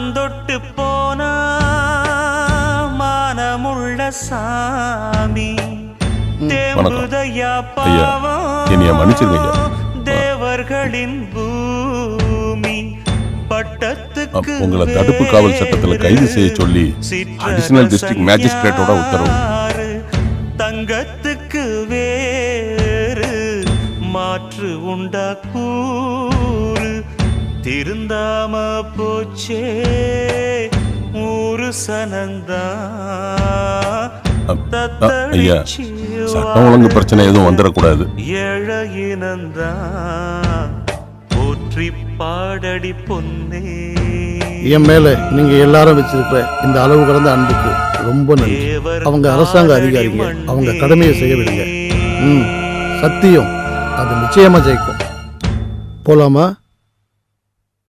மானந்தொட்டு போனா மானமுள்ள சாமி தேம்புதையா பாவம் தேவர்களின் பூமி பட்டத்துக்கு உங்களை தடுப்பு காவல் சட்டத்தில் கைது செய்ய சொல்லி அடிஷனல் டிஸ்ட்ரிக்ட் மேஜிஸ்ட்ரேட்டோட உத்தரவு. தங்கத்துக்கு வேறு மாற்று உண்டா கூறு திருந்தாம போச்சே ஊரு சனந்தா. ஐயா, சட்டம் ஒழுங்கு பிரச்சனை எதுவும் வந்துடக்கூடாது. ஏழையினந்தா போற்றி பாடடி பொன்னே. என் மேல நீங்க எல்லாரும் வச்சிருக்கிற இந்த அளவு கடந்த அன்புக்கு ரொம்ப நன்றி. அவங்க அரசாங்க அதிகாரிங்க, அவங்க கடமையை செய்ய விடுங்க. சத்தியம் அது நிச்சயமா ஜெயிக்கும். போலாமா?